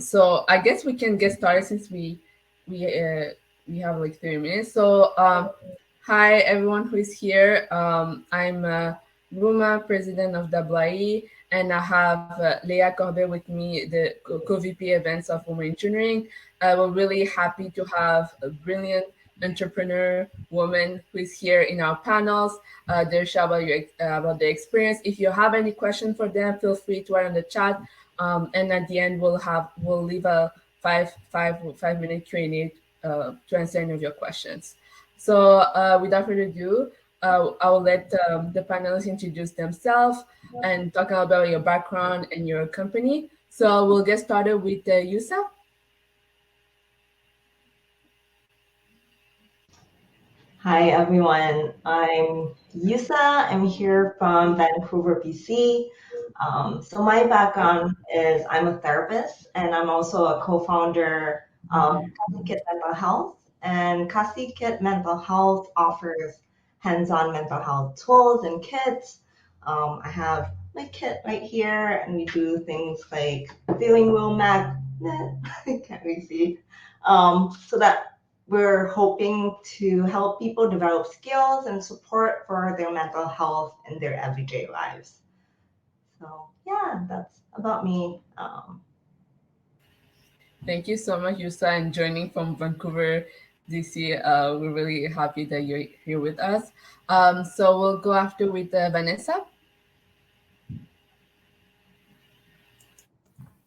So I guess we can get started since we we have like 3 minutes. So hi everyone who is here. I'm Ruma, president of WIE, and I have Leah Corbe with me, the co-VP events of Women Engineering. We're really happy to have a brilliant entrepreneur woman who is here in our panels. They'll share about their experience. If you have any question for them, feel free to write on the chat. And at the end, we'll leave a 5 minute Q&A to answer any of your questions. So without further ado, I will let the panelists introduce themselves and talk about your background and your company. So we'll get started with Yusa. Hi everyone, I'm Yusa. I'm here from Vancouver, BC. So my background is I'm a therapist and I'm also a co-founder of Kasi Kit Mental Health. And Kasi Kit Mental Health offers hands-on mental health tools and kits. I have my kit right here, and we do things like feeling wheel magnet. Can't really see. So that we're hoping to help people develop skills and support for their mental health in their everyday lives. So yeah, that's about me. Thank you so much, Yusa, and joining from Vancouver, DC. We're really happy that you're here with us. So we'll go after with Vanessa.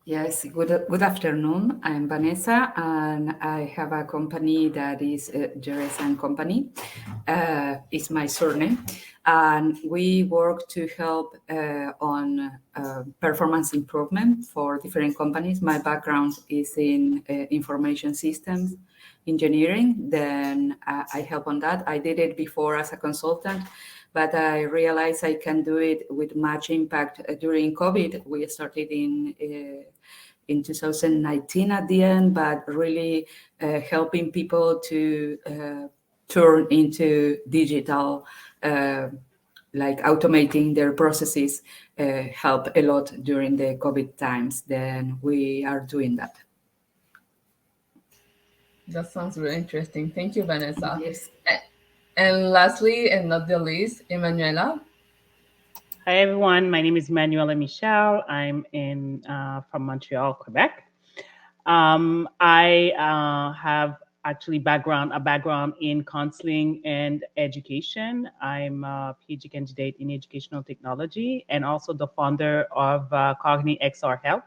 Yes, good afternoon. I'm Vanessa, and I have a company that is Jerez and Company. It's my surname, and we work to help on performance improvement for different companies. My background is in information systems engineering. Then I help on that. I did it before as a consultant, but I realized I can do it with much impact during COVID. We started in 2019 at the end, but really helping people to turn into digital, like automating their processes, help a lot during the COVID times. Then we are doing that. That sounds really interesting. Thank you, Vanessa. Yes. And lastly, and not the least, Emanuela. Hi, everyone. My name is Manuela Michel. I'm from Montreal, Quebec. I have actually a background in counseling and education. I'm a PhD candidate in educational technology and also the founder of Cogni XR Health,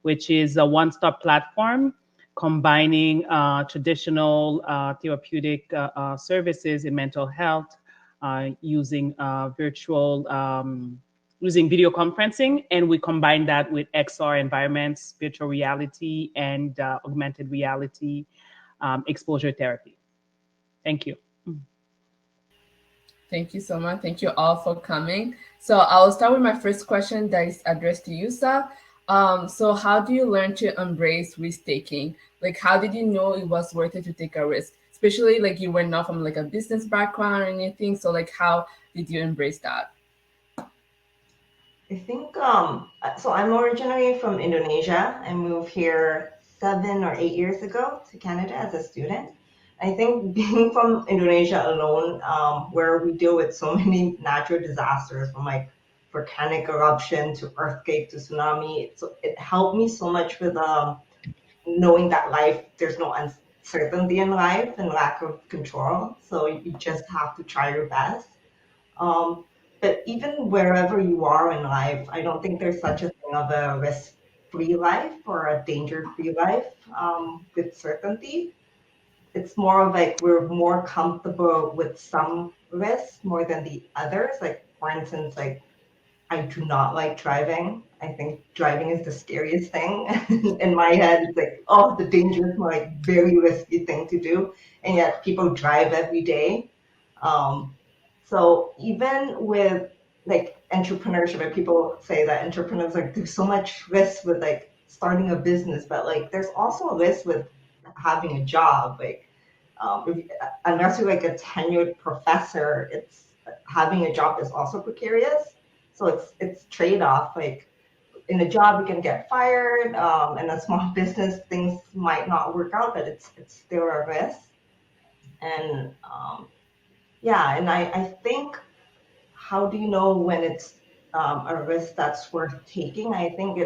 which is a one-stop platform combining traditional therapeutic services in mental health using using video conferencing, and we combine that with XR environments, virtual reality, and augmented reality exposure therapy. Thank you. Thank you so much. Thank you all for coming. So I'll start with my first question that is addressed to you, Sa. So how do you learn to embrace risk taking? Like, how did you know it was worth it to take a risk? Especially like you were not from like a business background or anything. So like, how did you embrace that? I think so. I'm originally from Indonesia. I moved here 7 or 8 years ago to Canada as a student. I think being from Indonesia alone, where we deal with so many natural disasters from like volcanic eruption to earthquake to tsunami, so it helped me so much with knowing that there's no uncertainty in life and lack of control. So you just have to try your best. Um, but even wherever you are in life, I don't think there's such a thing of a risk-free life or a danger-free life with certainty. It's more of like we're more comfortable with some risks more than the others. Like, for instance, like I do not like driving. I think driving is the scariest thing. In my head, it's like, oh, the dangerous, like very risky thing to do. And yet people drive every day. Um, so even with like entrepreneurship, and people say that entrepreneurs like there's so much risk with like starting a business, but like there's also a risk with having a job. Like unless you're like a tenured professor, it's having a job is also precarious. So it's trade off. Like in a job you can get fired. In a small business, things might not work out, but it's still a risk. And yeah, and I think, how do you know when it's a risk that's worth taking? I think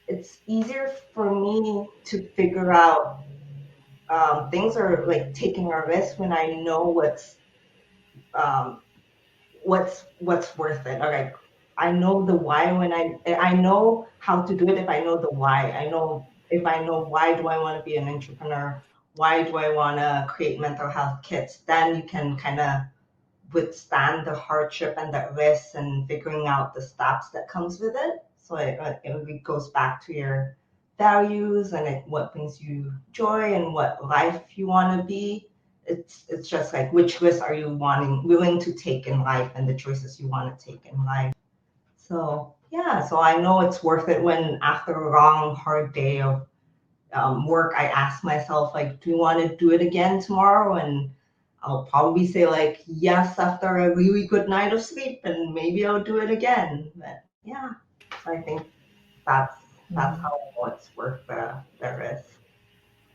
it's easier for me to figure out things are like taking a risk when I know um, what's worth it. Or like I know the why when I know how to do it if I know the why. I know if I know why do I want to be an entrepreneur, why do I want to create mental health kits, then you can kind of withstand the hardship and the risks and figuring out the steps that comes with it. So it really goes back to your values and what brings you joy and what life you want to be. It's just like which risks are you willing to take in life and the choices you want to take in life. So yeah, so I know it's worth it when after a long hard day of work, I ask myself like, do you want to do it again tomorrow? And I'll probably say like yes after a really good night of sleep, and maybe I'll do it again. But yeah, so I think that's how I know it's worth the risk.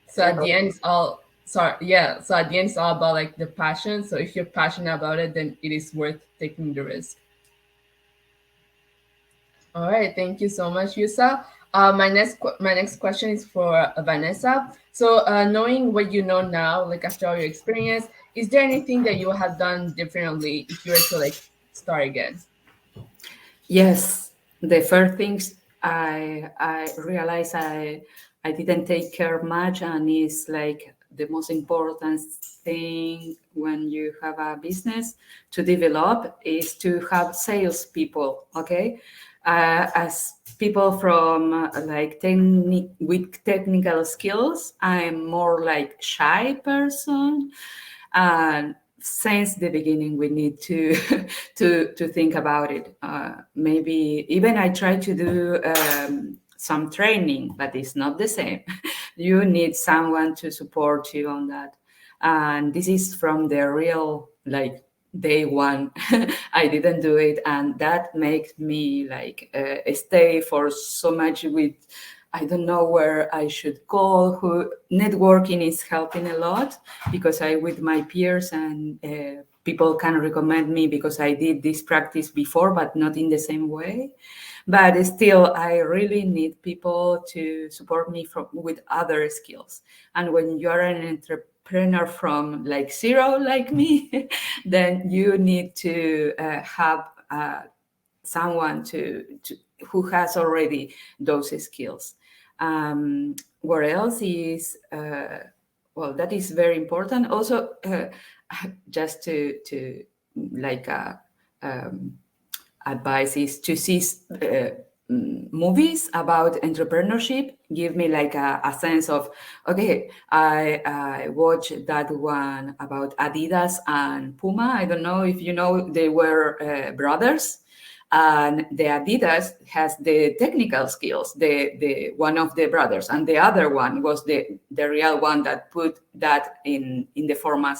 So at the end, it's all sorry, yeah. So at the end, it's all about like the passion. So if you're passionate about it, then it is worth taking the risk. All right, thank you so much, Yusa. My next question is for Vanessa. So, knowing what you know now, like after all your experience, is there anything that you have done differently if you were to like start again? Yes, the first things I realized I didn't take care much, and it's like the most important thing when you have a business to develop is to have salespeople. Okay, as people from with technical skills, I'm more like shy person, and since the beginning we need to to think about it. Maybe even I try to do some training, but it's not the same. You need someone to support you on that, and this is from the real like day one. I didn't do it, and that makes me like stay for so much with I don't know where I should call. Who networking is helping a lot because I with my peers and people can recommend me because I did this practice before, but not in the same way. But still, I really need people to support me with other skills. And when you are an entrepreneur from like zero, like me, then you need to have someone who has already those skills. What else is well, that is very important. Also, just to like advice is to see movies about entrepreneurship. Give me like a sense of okay, I watched that one about Adidas and Puma. I don't know if you know, they were brothers, and the Adidas has the technical skills, the one of the brothers, and the other one was the real one that put that in the format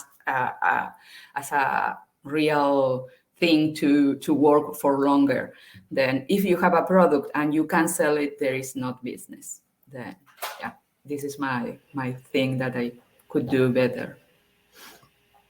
as a real thing to work for longer. Then if you have a product and you can sell it, there is not business. Then yeah, this is my thing that I could do better.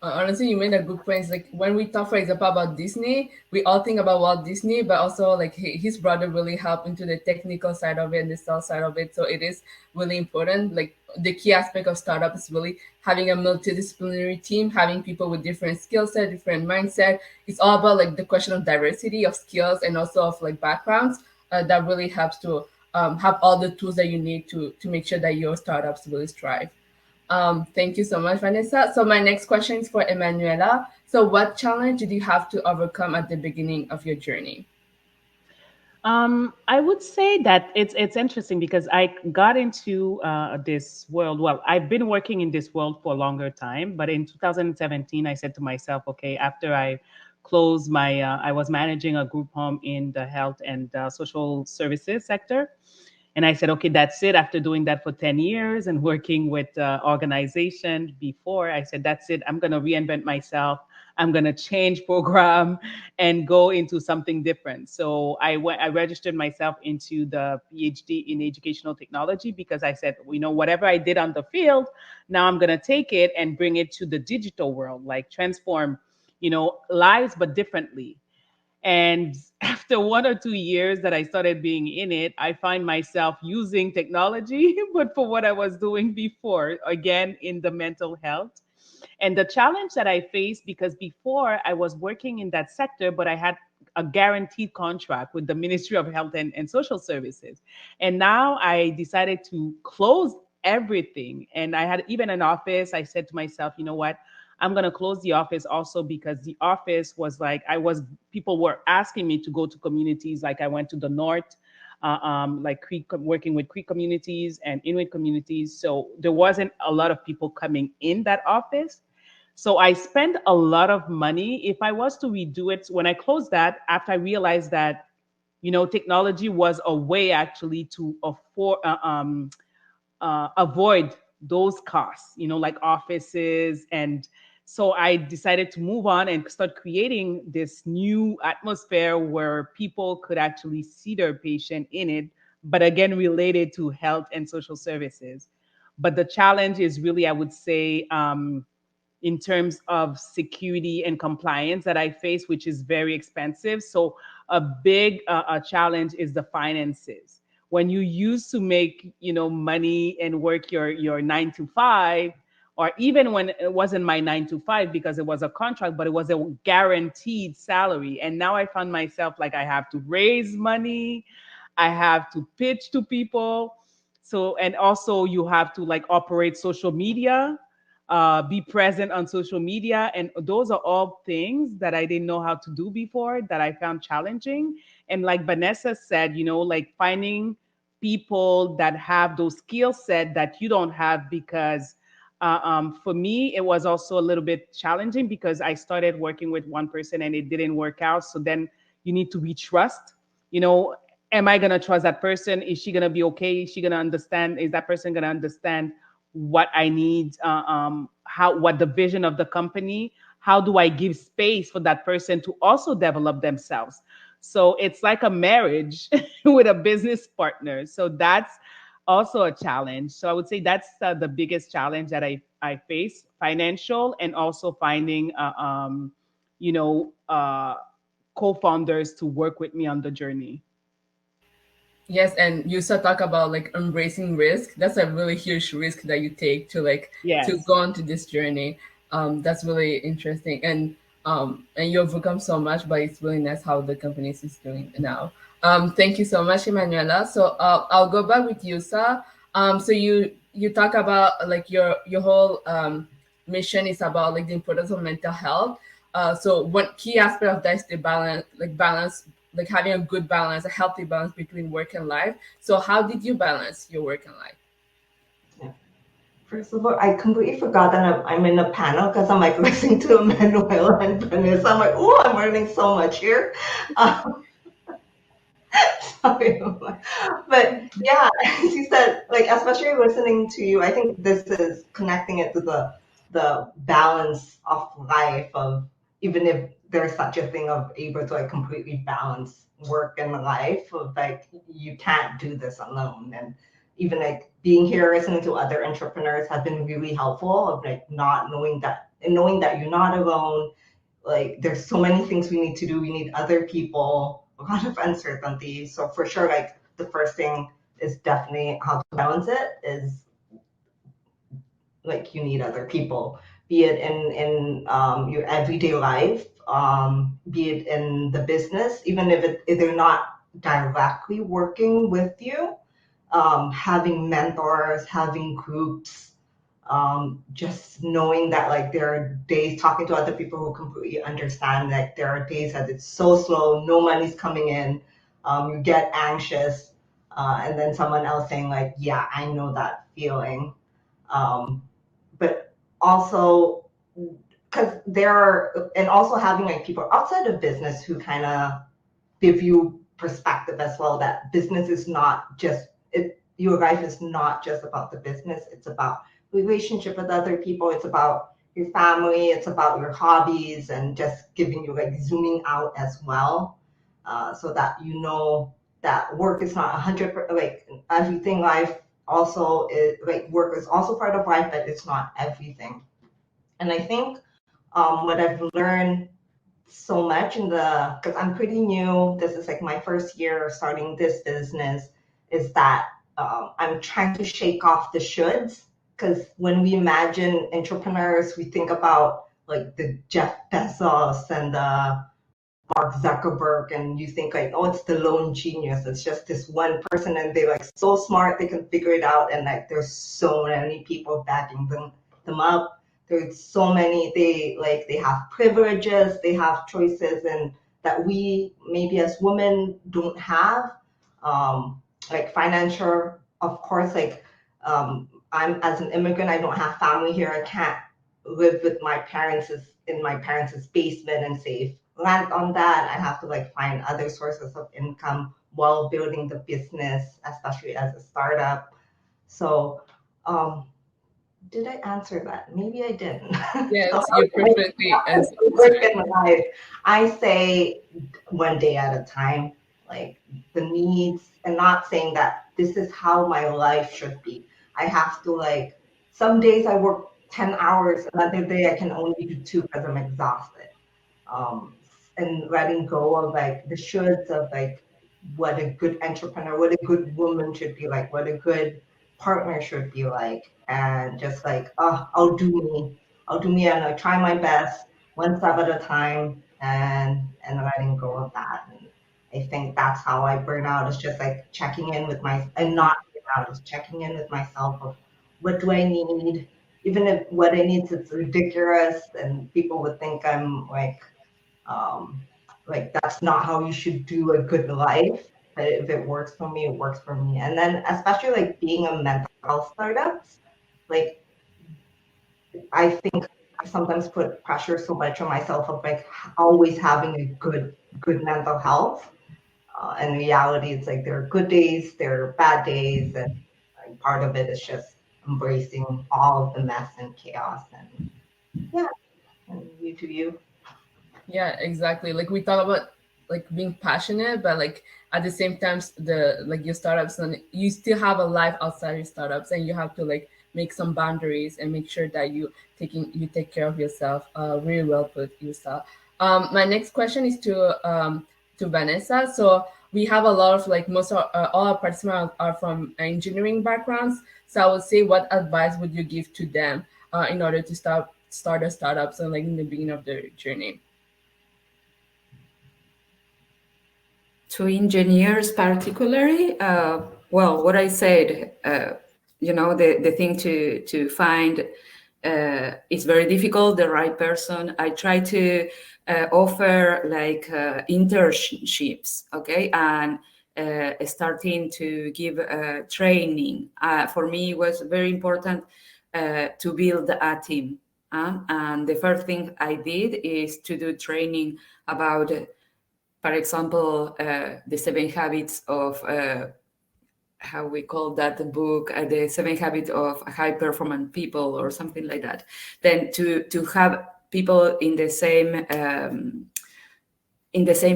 Honestly, you made a good point. It's like when we talk, for example, about Disney, we all think about Walt Disney, but also like his brother really helped into the technical side of it and the sales side of it. So it is really important. Like the key aspect of startup is really having a multidisciplinary team, having people with different skill set, different mindset. It's all about like the question of diversity of skills and also of like backgrounds. That really helps to have all the tools that you need to make sure that your startups really strive. Thank you so much, Vanessa. So my next question is for Emanuela. So what challenge did you have to overcome at the beginning of your journey? I would say that it's interesting because I got into this world. Well, I've been working in this world for a longer time, but in 2017, I said to myself, okay, after I closed my, I was managing a group home in the health and social services sector. And I said, okay, that's it. After doing that for 10 years and working with organization before, I said, that's it. I'm going to reinvent myself. I'm going to change program and go into something different. So I registered myself into the PhD in educational technology because I said, whatever I did on the field, now I'm going to take it and bring it to the digital world, like transform, lives, but differently. And after 1 or 2 years that I started being in it, I find myself using technology, but for what I was doing before, again, in the mental health. And the challenge that I faced, because before I was working in that sector, but I had a guaranteed contract with the Ministry of Health and Social Services. And now I decided to close everything. And I had even an office. I said to myself, you know what? I'm going to close the office also because the office was like, people were asking me to go to communities. Like I went to the North, like Creek, working with Creek communities and Inuit communities. So there wasn't a lot of people coming in that office. So I spent a lot of money. If I was to redo it, when I closed that, after I realized that, technology was a way actually to avoid those costs, like offices. And so I decided to move on and start creating this new atmosphere where people could actually see their patient in it, but again, related to health and social services. But the challenge is really, I would say, in terms of security and compliance that I face, which is very expensive. So a big a challenge is the finances. When you used to make money and work your 9 to 5, or even when it wasn't my 9 to 5 because it was a contract, but it was a guaranteed salary. And now I found myself like I have to raise money, I have to pitch to people. So, and also you have to like operate social media, be present on social media. And those are all things that I didn't know how to do before that I found challenging. And like Vanessa said, like finding people that have those skill set that you don't have, because for me, it was also a little bit challenging because I started working with one person and it didn't work out. So then you need to be trust, you know, am I going to trust that person? Is she going to be okay? Is she going to understand? Is that person going to understand what I need? What the vision of the company? How do I give space for that person to also develop themselves? So it's like a marriage with a business partner. So that's also a challenge. So I would say that's the biggest challenge that I face: financial, and also finding, you know, co-founders to work with me on the journey. Yes, and you still talk about like embracing risk. That's a really huge risk that you take to to Yes. go on to this journey. That's really interesting, and you overcome so much, but it's really nice how the company is doing now. Thank you so much, Emanuela. So I'll go back with you, sir. So you talk about like your whole mission is about like the importance of mental health. So one key aspect of that is the balance, like having a good balance, a healthy balance between work and life. So how did you balance your work and life? Yeah. First of all, I completely forgot that I'm in a panel because I'm like listening to Emmanuel and Vanessa. I'm like, oh, I'm learning so much here. Um, sorry. But yeah, as you said, like especially listening to you, I think this is connecting it to the balance of life, of even if there's such a thing of able to like completely balance work and life, of like you can't do this alone. And even like being here listening to other entrepreneurs have been really helpful, of like not knowing that, and knowing that you're not alone. Like there's so many things we need to do, we need other people, a lot of uncertainty. So for sure, like the first thing is definitely how to balance it, is like you need other people, be it in your everyday life, be it in the business, even if they're not directly working with you, having mentors, having groups, just knowing that like there are days, talking to other people who completely understand, like there are days that it's so slow, no money's coming in, you get anxious, and then someone else saying like, yeah, I know that feeling. But also because there are, and also having like people outside of business who kind of give you perspective as well, that business is not just it, your life is not just about the business, it's about relationship with other people, it's about your family, it's about your hobbies, and just giving you like zooming out as well, so that you know that work is not 100%, like everything. Life also is like work is also part of life, but it's not everything. And I think what I've learned so much because I'm pretty new, this is like my first year starting this business, is that I'm trying to shake off the shoulds. Because when we imagine entrepreneurs, we think about like the Jeff Bezos and the Mark Zuckerberg, and you think like, oh, it's the lone genius. It's just this one person, and they're like so smart, they can figure it out. And like, there's so many people backing them up. There's so many. They have privileges, they have choices, and that we maybe as women don't have. Like financial, of course. Like I'm as an immigrant, I don't have family here. I can't live with my parents in my parents' basement and save land on that. I have to like find other sources of income while building the business, especially as a startup. So, did I answer that? Maybe I didn't. So Yes, you perfectly answered. work in life, I say one day at a time, like the needs, and not saying that this is how my life should be. I have to like, some days I work 10 hours, another day I can only do 2 because I'm exhausted. um, and letting go of like the shoulds of like what a good entrepreneur, what a good woman should be like, what a good partner should be like, and just like, oh, I'll do me, and I try my best one step at a time, and letting go of that. And I think that's how I burn out. Is just like checking in with and not burn out, is checking in with myself of what do I need, even if what I need is ridiculous, and people would think I'm like that's not how you should do a good life. But if it works for me, it works for me. And then especially like being a mental health startup, like I think I sometimes put pressure so much on myself of like always having a good mental health. In reality, it's like there are good days, there are bad days, and like, part of it is just embracing all of the mess and chaos. And yeah, and you do you. Yeah, exactly. Like we talk about like being passionate, but like at the same time, the like your startups, and you still have a life outside your startups, and you have to like make some boundaries and make sure that you take care of yourself. Really well put, yourself. My next question is to Vanessa. So we have a lot of like most of all our participants are from engineering backgrounds. So I would say, what advice would you give to them in order to start a startup? So like in the beginning of their journey. To engineers particularly, well, what I said, the thing to find is very difficult, the right person. I try to offer like internships, okay, and starting to give training. For me, it was very important to build a team. And the first thing I did is to do training about for example, the 7 habits of, how we call that book, the 7 habits of high performance people or something like that. Then to have people in the same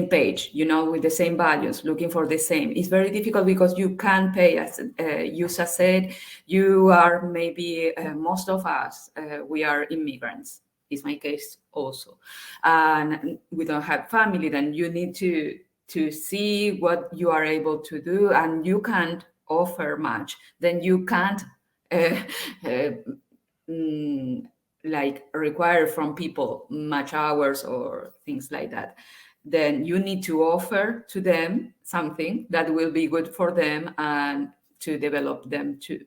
page, with the same values, looking for the same. It's very difficult because you can't pay, as Yusa said, you are maybe, most of us, we are immigrants. Is my case also, and we don't have family. Then you need to see what you are able to do, and you can't offer much. Then you can't like require from people much hours or things like that. Then you need to offer to them something that will be good for them and to develop them too.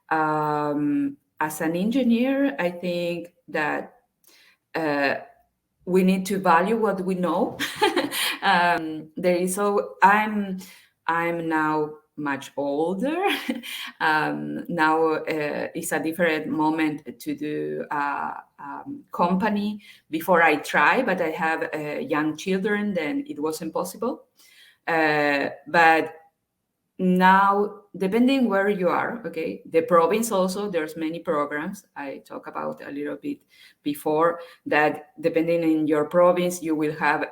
As an engineer, I think that we need to value what we know. I'm now much older. Now it's a different moment to do a company. Before I try, but I have young children, then it wasn't possible. But now, depending where you are, okay, the province also, there's many programs I talk about a little bit before, that depending in your province you will have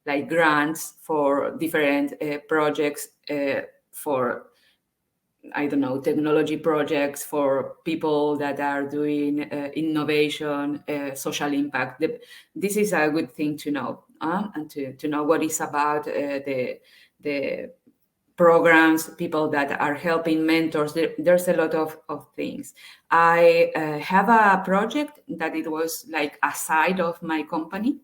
like grants for different projects, for, I don't know, technology projects, for people that are doing innovation, social impact. This is a good thing to know, and to know what is about the programs, people that are helping, mentors. There's a lot of things. I have a project that it was like a side of my company,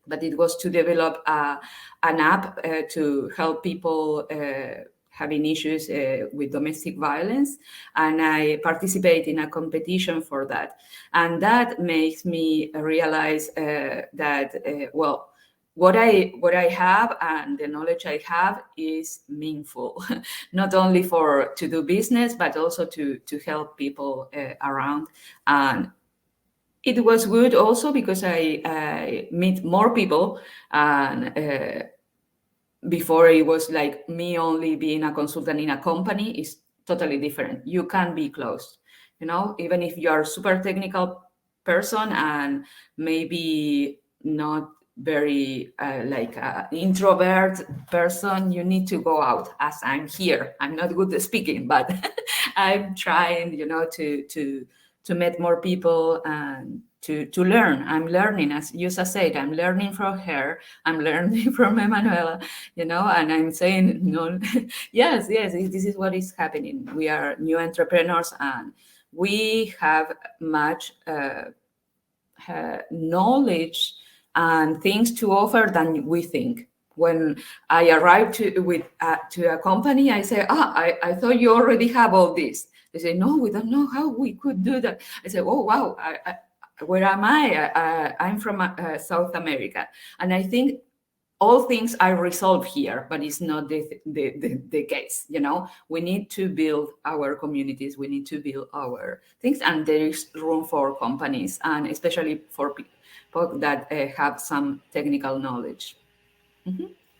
but it was to develop an app to help people having issues with domestic violence. And I participate in a competition for that. And that makes me realize that, well, what I have and the knowledge I have is meaningful, not only for to do business, but also to help people around. And it was good also because I meet more people, and before it was like me only being a consultant in a company is totally different. You can be close, even if you are a super technical person and maybe not very like an introvert person, you need to go out. As I'm here, I'm not good at speaking, but I'm trying, to meet more people and to learn. I'm learning, as Yusa said, I'm learning from her, I'm learning from Emanuela, and I'm saying, no, yes, this is what is happening. We are new entrepreneurs, and we have much knowledge and things to offer than we think. When I arrive to a company, I say, I thought you already have all this. They say, no, we don't know how we could do that. I say, oh, wow, where am I? I'm from South America. And I think all things are resolved here, but it's not the case. We need to build our communities, we need to build our things, and there is room for companies, and especially for people that have some technical knowledge.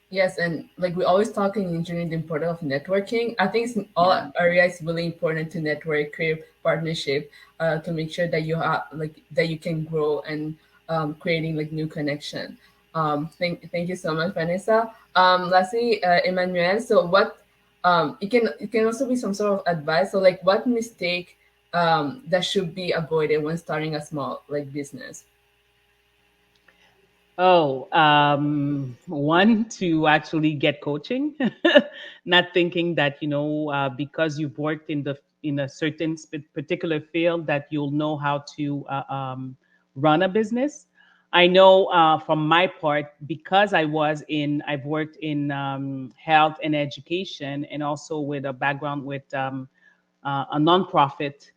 Yes, and like we always talk in engineering the importance of networking. I think in all Yeah. areas it's really important to network, create partnership, to make sure that you have like that you can grow and creating like new connection. Thank you so much, Vanessa. Lastly, Emmanuel. So what it can also be some sort of advice. So like what mistake that should be avoided when starting a small like business. Oh, one, to actually get coaching, not thinking that because you've worked in a certain particular field that you'll know how to run a business. I know from my part, because I've worked in health and education, and also with a background with a nonprofit.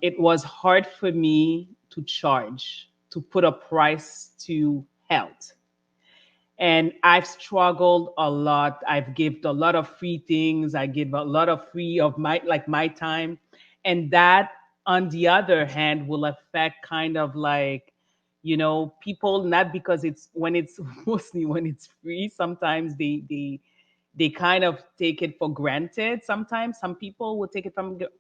It was hard for me to charge, to put a price to health. And I've struggled a lot. I've given a lot of free things. I give a lot of free of my time. And that, on the other hand, will affect kind of like, people, not because it's when it's mostly when it's free. Sometimes they kind of take it for granted. Sometimes some people will take it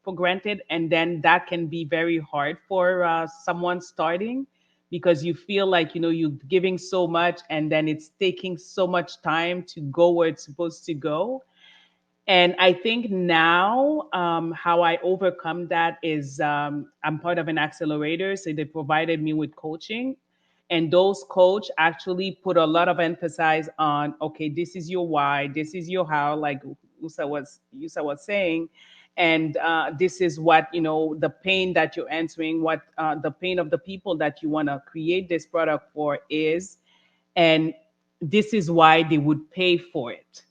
for granted, and then that can be very hard for someone starting, because you feel like you're giving so much, and then it's taking so much time to go where it's supposed to go. And I think now, how I overcome that is, I'm part of an accelerator, so they provided me with coaching, and those coach actually put a lot of emphasis on, okay, this is your why, this is your how, like Usa was saying, and this is what the pain that you're answering, what the pain of the people that you want to create this product for is, and this is why they would pay for it.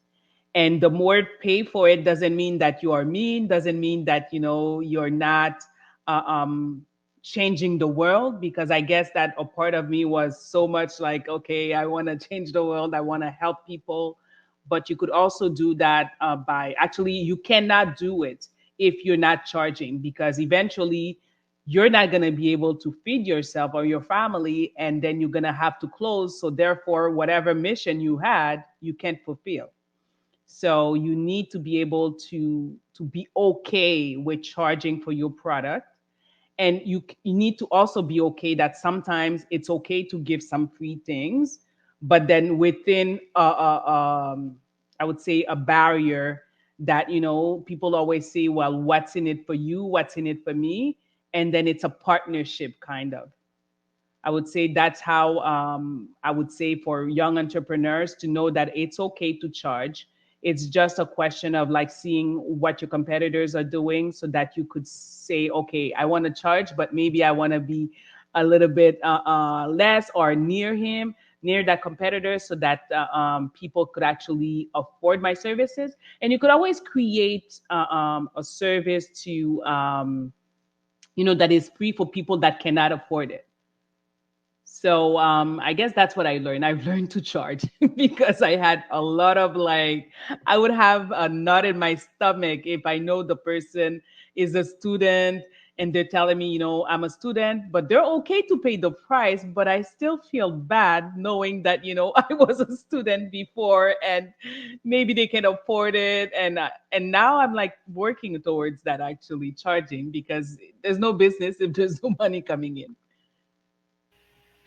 And the more pay for it doesn't mean that you are mean, doesn't mean that you're not uh, um changing the world, because I guess that a part of me was so much like, okay, I want to change the world, I want to help people. But you could also do that by, actually, you cannot do it if you're not charging, because eventually you're not going to be able to feed yourself or your family, and then you're going to have to close. So therefore, whatever mission you had, you can't fulfill. So you need to be able to be okay with charging for your product, and you need to also be okay that sometimes it's okay to give some free things, but then within I would say a barrier that, people always say, well, what's in it for you, what's in it for me, and then it's a partnership kind of. I would say that's how, I would say, for young entrepreneurs to know that it's okay to charge. It's just a question of like seeing what your competitors are doing so that you could say, okay, I want to charge, but maybe I want to be a little bit less or near him, near that competitor, so that people could actually afford my services. And you could always create a service to, that is free for people that cannot afford it. So I guess that's what I learned. I've learned to charge because I had a lot of like, I would have a knot in my stomach if I know the person is a student and they're telling me, I'm a student, but they're okay to pay the price. But I still feel bad knowing that, I was a student before and maybe they can afford it. And now I'm like working towards that, actually charging, because there's no business if there's no money coming in.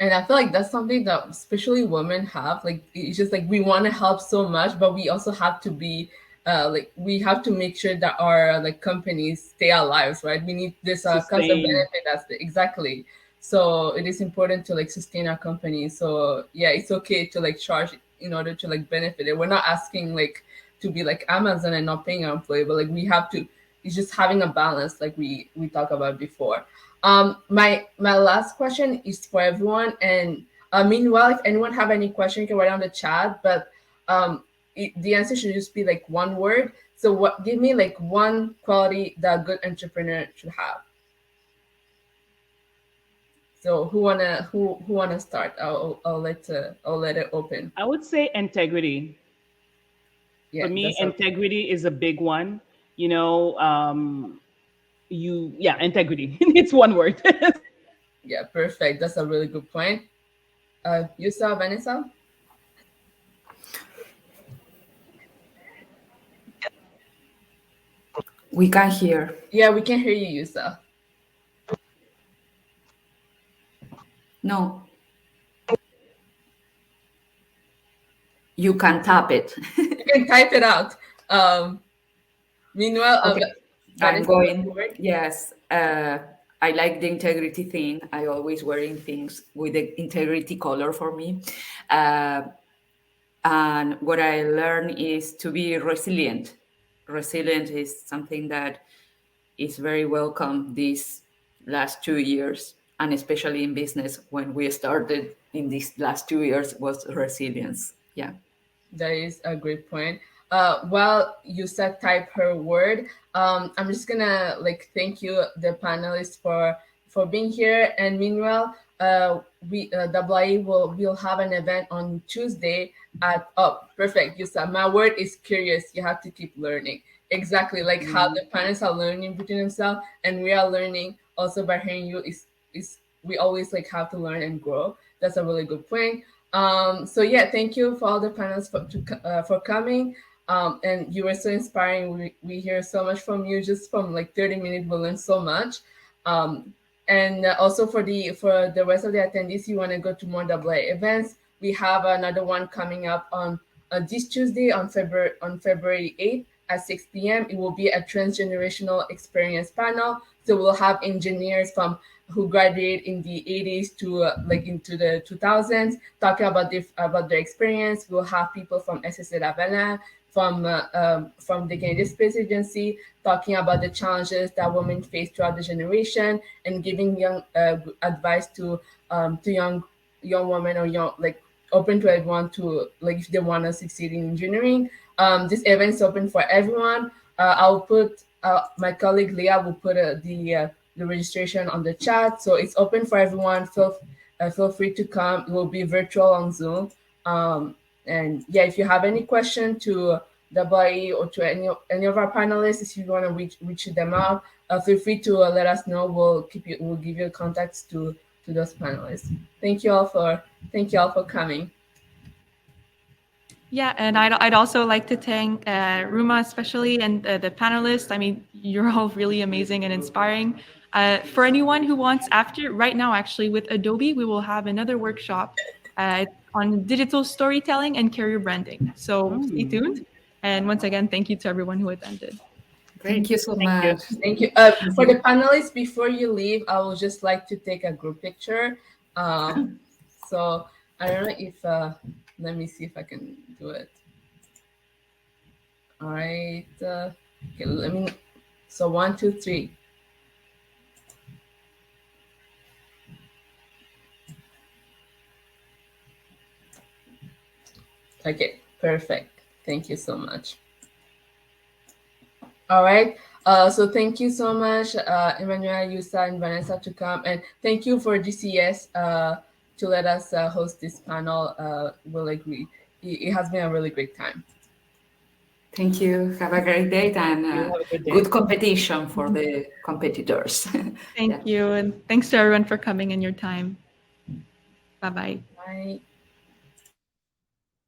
And I feel like that's something that especially women have. Like it's just like we want to help so much, but we also have to be like we have to make sure that our like companies stay alive, right? We need this cost of Sustain. benefit. Exactly. So it is important to like sustain our company. So yeah, it's okay to like charge in order to like benefit it. We're not asking like to be like Amazon and not paying our employee, but like we have to. It's just having a balance, like we talked about before. My last question is for everyone, and meanwhile, if anyone have any question, you can write on the chat. But the answer should just be like one word. So, what? Give me like one quality that a good entrepreneur should have. So, who wanna start? I'll let it open. I would say integrity. For Yeah, me, that's a integrity is a big one. You know, yeah, integrity. It's one word. yeah, perfect. That's a really good point. Yusa, Vanessa. We can hear. Yeah, we can hear you, Yusa. No, you can tap it. You can type it out. Meanwhile, Okay, I'm Vanessa, what's going. the word? Yes, I like the integrity thing. I always wearing things with the integrity color for me. Uh, and what I learned is to be resilient. Resilient is something that is very welcome these last 2 years, and especially in business when we started in these last 2 years was resilience. Yeah. That is a great point. While you said type her word, I'm just gonna like thank you, the panelists, for being here. And meanwhile, we WIE will have an event on Tuesday at perfect. You said my word is curious. You have to keep learning. Exactly like how Mm. the panelists are learning between themselves, and we are learning also by hearing you. Is we always like have to learn and grow. That's a really good point. So yeah, thank you for all the panelists for coming. And you were so inspiring. We hear so much from you. Just from like 30 minutes, we learned so much. Um, and also for the rest of the attendees, you want to go to more WA events. We have another one coming up on this Tuesday on February 8th at 6 p.m. It will be a transgenerational experience panel. So we'll have engineers from who graduated in the 80s to like into the 2000s talking about their experience. We'll have people from SSC Lavalin, from the Canadian Space Agency, talking about the challenges that women face throughout the generation and giving young advice to young women or young like open to everyone to like if they want to succeed in engineering. This event is open for everyone. I'll put my colleague Leah will put the registration on the chat, so it's open for everyone. Feel free to come. It will be virtual on Zoom. Um, and yeah, if you have any question to the body or to any of our panelists, if you want to reach them out, feel free to let us know. We'll give you contacts to those panelists. Thank you all for coming. Yeah, and I'd also like to thank Ruma especially and the panelists. I mean, you're all really amazing and inspiring. For anyone who wants, after right now, actually, with Adobe, we will have another workshop on digital storytelling and career branding. So stay tuned. And once again, thank you to everyone who attended. Thank you so Thank you. much. Thank you. For the panelists, before you leave, I would just like to take a group picture. So I don't know if, let me see if I can do it. All right. Okay, let me, so 1, 2, 3. Okay, perfect. Thank you so much. All right. So thank you so much, Emmanuel, Yusa, and Vanessa to come. And thank you for GCS to let us host this panel. We'll agree. It has been a really great time. Thank you. Have a great day and Have a good day. good competition for the competitors. Thank you. And thanks to everyone for coming in your time. Bye-bye. Bye.